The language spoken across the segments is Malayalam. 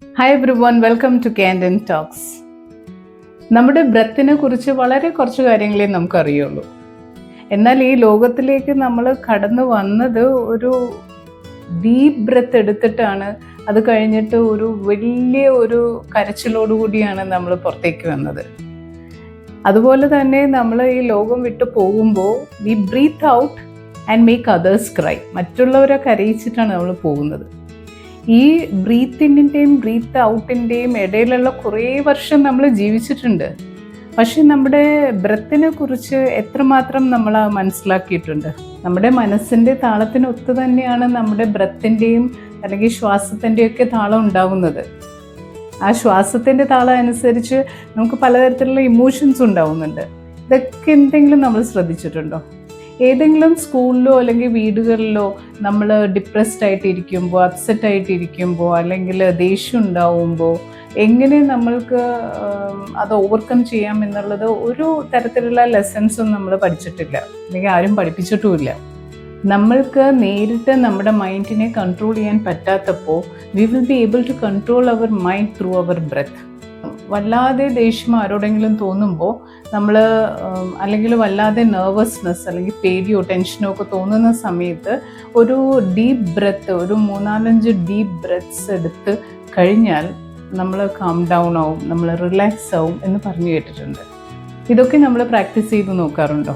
Hi everyone, welcome to ക്യാൻഡൻ ടോക്സ്. നമ്മുടെ ബ്രെത്തിനെ കുറിച്ച് വളരെ കുറച്ച് കാര്യങ്ങളെ നമുക്കറിയുള്ളൂ. എന്നാൽ ഈ ലോകത്തിലേക്ക് നമ്മൾ കടന്നു വന്നത് ഒരു ഡീപ്പ് ബ്രെത്ത് എടുത്തിട്ടാണ്. അത് കഴിഞ്ഞിട്ട് വലിയ ഒരു കരച്ചിലോടുകൂടിയാണ് നമ്മൾ പുറത്തേക്ക് വന്നത്. അതുപോലെ തന്നെ നമ്മൾ ഈ ലോകം വിട്ടു പോകുമ്പോൾ V breath out and make others cry. മറ്റുള്ളവരെ കരയിച്ചിട്ടാണ് നമ്മൾ പോകുന്നത്. ഈ ബ്രീത്ത് ഇന്നിൻ്റെയും ബ്രീത്ത് ഔട്ടിൻ്റെയും ഇടയിലുള്ള കുറേ വർഷം നമ്മൾ ജീവിച്ചിട്ടുണ്ട്. പക്ഷെ നമ്മുടെ ബ്രെത്തിനെ കുറിച്ച് എത്രമാത്രം നമ്മൾ മനസ്സിലാക്കിയിട്ടുണ്ട്? നമ്മുടെ മനസ്സിൻ്റെ താളത്തിനൊത്ത് തന്നെയാണ് നമ്മുടെ ബ്രെത്തിൻ്റെയും അല്ലെങ്കിൽ ശ്വാസത്തിൻ്റെയൊക്കെ താളം ഉണ്ടാവുന്നത്. ആ ശ്വാസത്തിൻ്റെ താളം അനുസരിച്ച് നമുക്ക് പലതരത്തിലുള്ള ഇമോഷൻസ് ഉണ്ടാവുന്നുണ്ട്. ഇതൊക്കെ എന്തെങ്കിലും നമ്മൾ ശ്രദ്ധിച്ചിട്ടുണ്ടോ? ഏതെങ്കിലും സ്കൂളിലോ അല്ലെങ്കിൽ വീടുകളിലോ നമ്മൾ ഡിപ്രസ്ഡ് ആയിട്ടിരിക്കുമ്പോൾ, അപ്സെറ്റ് ആയിട്ടിരിക്കുമ്പോൾ, അല്ലെങ്കിൽ ദേഷ്യം ഉണ്ടാവുമ്പോൾ എങ്ങനെ നമ്മൾക്ക് അത് ഓവർകം ചെയ്യാം എന്നുള്ളത് ഒരു തരത്തിലുള്ള ലെസൺസും നമ്മൾ പഠിച്ചിട്ടില്ല, അല്ലെങ്കിൽ ആരും പഠിപ്പിച്ചിട്ടുമില്ല. നമ്മൾക്ക് നേരിട്ട് നമ്മുടെ മൈൻഡിനെ കൺട്രോൾ ചെയ്യാൻ പറ്റാത്തപ്പോൾ we will be able to control our mind through our breath. വല്ലാതെ ദേഷ്യം ആരോടെങ്കിലും തോന്നുമ്പോൾ നമ്മൾ അല്ലെങ്കിൽ വല്ലാതെ നെർവസ്നെസ് അല്ലെങ്കിൽ പേടിയോ ടെൻഷനോ ഒക്കെ തോന്നുന്ന സമയത്ത് ഒരു ഡീപ്പ് ബ്രെത്ത്, ഒരു 3-4 ഡീപ്പ് ബ്രെത്ത്സ് എടുത്ത് കഴിഞ്ഞാൽ നമ്മൾ കാം ഡൗൺ ആവും, നമ്മൾ റിലാക്സ് ആവും എന്ന് പറഞ്ഞു കേട്ടിട്ടുണ്ട്. ഇതൊക്കെ നമ്മൾ പ്രാക്ടീസ് ചെയ്ത് നോക്കാറുണ്ടോ?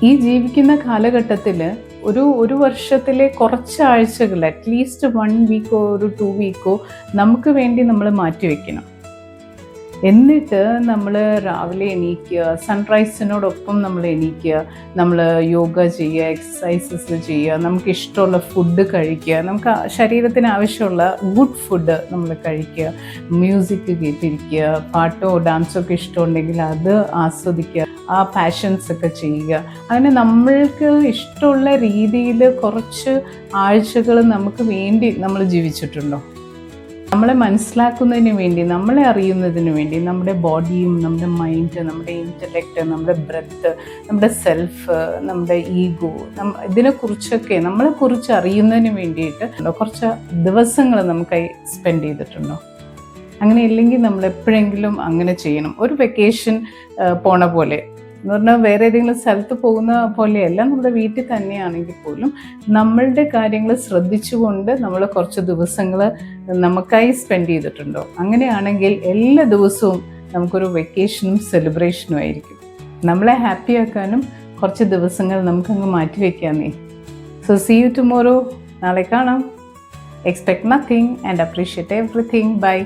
ഈ ജീവിക്കുന്ന കാലഘട്ടത്തിൽ ഒരു വർഷത്തിലെ കുറച്ച് ആഴ്ചകൾ, അറ്റ്ലീസ്റ്റ് 1 വീക്കോ ഒരു 2 വീക്കോ നമുക്ക് വേണ്ടി നമ്മൾ മാറ്റിവെക്കണം. എന്നിട്ട് നമ്മൾ രാവിലെ എണീക്കുക, സൺറൈസിനോടൊപ്പം നമ്മൾ എണീക്കുക, നമ്മൾ യോഗ ചെയ്യുക, എക്സസൈസസ് ചെയ്യുക, നമുക്ക് ഇഷ്ടമുള്ള ഫുഡ് കഴിക്കുക, നമുക്ക് ശരീരത്തിന് ആവശ്യമുള്ള ഗുഡ് ഫുഡ് നമ്മൾ കഴിക്കുക, മ്യൂസിക് കേട്ടിരിക്കുക, പാട്ടോ ഡാൻസോ ഒക്കെ ഇഷ്ടമുണ്ടെങ്കിൽ അത് ആസ്വദിക്കുക, ആ പാഷൻസ് ഒക്കെ ചെയ്യുക. അങ്ങനെ നമ്മൾക്ക് ഇഷ്ടമുള്ള രീതിയിൽ കുറച്ച് ആഴ്ചകൾ നമുക്ക് വേണ്ടി നമ്മൾ ജീവിച്ചിട്ടുണ്ടോ? നമ്മളെ മനസ്സിലാക്കുന്നതിന് വേണ്ടി, നമ്മളെ അറിയുന്നതിന് വേണ്ടി, നമ്മുടെ ബോഡിയും നമ്മുടെ മൈൻഡ്, നമ്മുടെ ഇൻ്റലക്റ്റ്, നമ്മുടെ ബ്രെത്ത്, നമ്മുടെ സെൽഫ്, നമ്മുടെ ഈഗോ, ഇതിനെക്കുറിച്ചൊക്കെ നമ്മളെക്കുറിച്ച് അറിയുന്നതിന് വേണ്ടിയിട്ട് കുറച്ച് ദിവസങ്ങൾ നമുക്കായി സ്പെൻഡ് ചെയ്തിട്ടുണ്ടോ? അങ്ങനെ ഇല്ലെങ്കിൽ നമ്മൾ എപ്പോഴെങ്കിലും അങ്ങനെ ചെയ്യണം. ഒരു വെക്കേഷൻ പോണ പോലെ എന്ന് പറഞ്ഞാൽ വേറെ ഏതെങ്കിലും സ്ഥലത്ത് പോകുന്ന പോലെയല്ല, നമ്മുടെ വീട്ടിൽ തന്നെയാണെങ്കിൽ പോലും നമ്മളുടെ കാര്യങ്ങൾ ശ്രദ്ധിച്ചുകൊണ്ട് നമ്മൾ കുറച്ച് ദിവസങ്ങൾ നമുക്കായി സ്പെൻഡ് ചെയ്തിട്ടുണ്ടോ? അങ്ങനെയാണെങ്കിൽ എല്ലാ ദിവസവും നമുക്കൊരു വെക്കേഷനും സെലിബ്രേഷനും ആയിരിക്കും. നമ്മളെ ഹാപ്പി ആക്കാനും കുറച്ച് ദിവസങ്ങൾ നമുക്കങ്ങ് മാറ്റി വയ്ക്കാന്നേ. So see you tomorrow. നാളെ കാണാം. Expect nothing and appreciate everything. By.